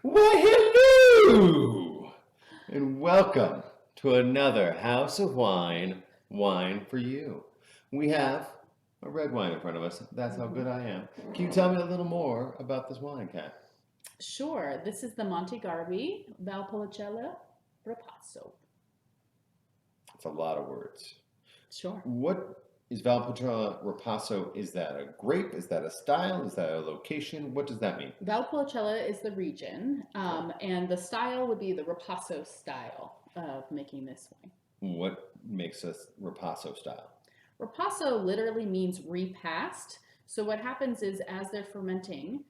Why, hello! And welcome to another House of Wine, Wine for You. We have a red wine in front of us. That's how good I am. Can you tell me a little more about this wine, Kat? Sure. This is the Monti Garbi Ripasso. It's a lot of words. Sure. What is Valpolicella Ripasso? Is that a grape? Is that a style? Is that a location? What does that mean? Valpolicella is the region, and the style would be the Ripasso style of making this wine. What makes us Ripasso style? Ripasso literally means repast. So what happens is as they're fermenting,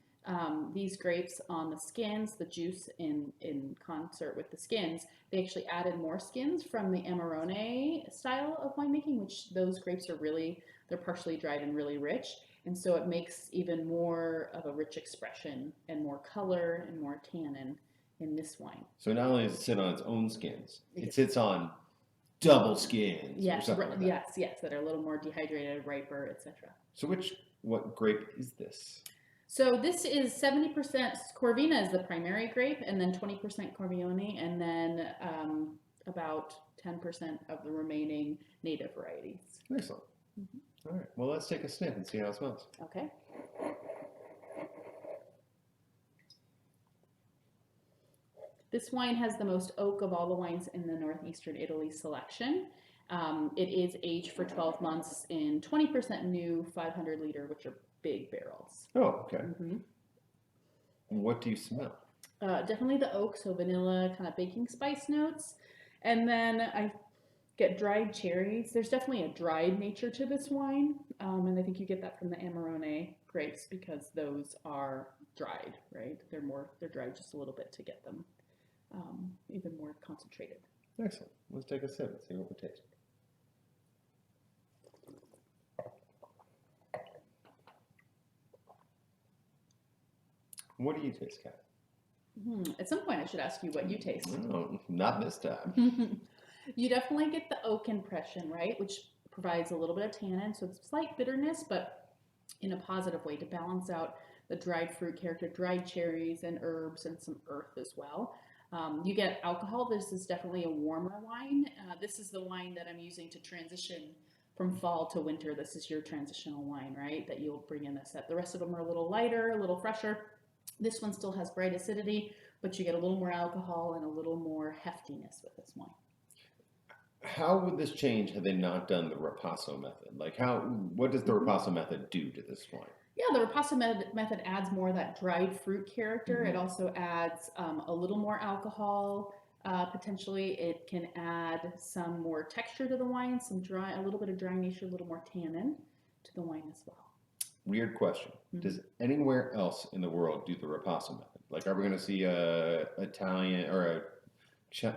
these grapes on the skins, the juice in concert with the skins, they actually added more skins from the Amarone style of winemaking, which those grapes are really, they're partially dried and really rich. And so it makes even more of a rich expression and more color and more tannin in this wine. So not only does it sit on its own skins, it sits on double skins. Yes, or something like that. yes, that are a little more dehydrated, riper, etc. So what grape is this? So this is 70% Corvina is the primary grape, and then 20% Corvione, and then about 10% of the remaining native varieties. Excellent. All right. Well, let's take a sniff and see how it smells. Okay. This wine has the most oak of all the wines in the Northeastern Italy selection. It is aged for 12 months in 20% new 500 liter, which are big barrels. Oh, okay. What do you smell? Definitely the oak, so vanilla, kind of baking spice notes. And then I get dried cherries. There's definitely a dried nature to this wine. And I think you get that from the Amarone grapes because those are dried, right? They're dried just a little bit to get them even more concentrated. Excellent. Let's take a sip and see what we taste. What do you taste, Kat? At some point, I should ask you what you taste. No, not this time. You definitely get the oak impression, right? Which provides a little bit of tannin, so it's slight bitterness, but in a positive way to balance out the dried fruit character, dried cherries and herbs and some earth as well. You get alcohol. This is definitely a warmer wine. This is the wine that I'm using to transition from fall to winter. This is your transitional wine, right? That you'll bring in this set. The rest of them are a little lighter, a little fresher. This one still has bright acidity, but you get a little more alcohol and a little more heftiness with this wine. How would this change had they not done the Ripasso method? Like what does the Ripasso method do to this wine? Yeah, the Ripasso method adds more of that dried fruit character. It also adds a little more alcohol. Potentially, it can add some more texture to the wine, a little bit of dry nature, a little more tannin to the wine as well. Weird question. Does anywhere else in the world do the Ripasso method? Like, are we going to see a Italian or a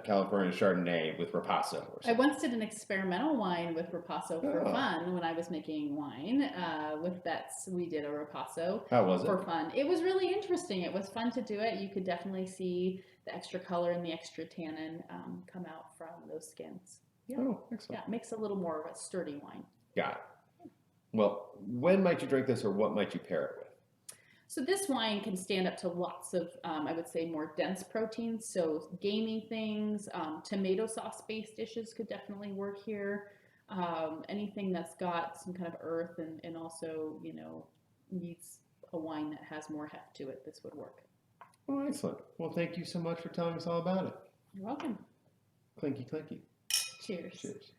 California Chardonnay with Ripasso? Or I once did an experimental wine with Ripasso for fun when I was making wine with Bets. We did a Ripasso. How was it? For fun. It was really interesting. It was fun to do it. You could definitely see the extra color and the extra tannin come out from those skins. Yeah. Oh, excellent. Yeah, it makes a little more of a sturdy wine. Got it. Well, when might you drink this, or what might you pair it with? So this wine can stand up to lots of, I would say, more dense proteins. So gamey things, tomato sauce-based dishes could definitely work here. Anything that's got some kind of earth and also, needs a wine that has more heft to it, this would work. Oh, excellent. Well, thank you so much for telling us all about it. You're welcome. Clinky, clinky. Cheers. Cheers.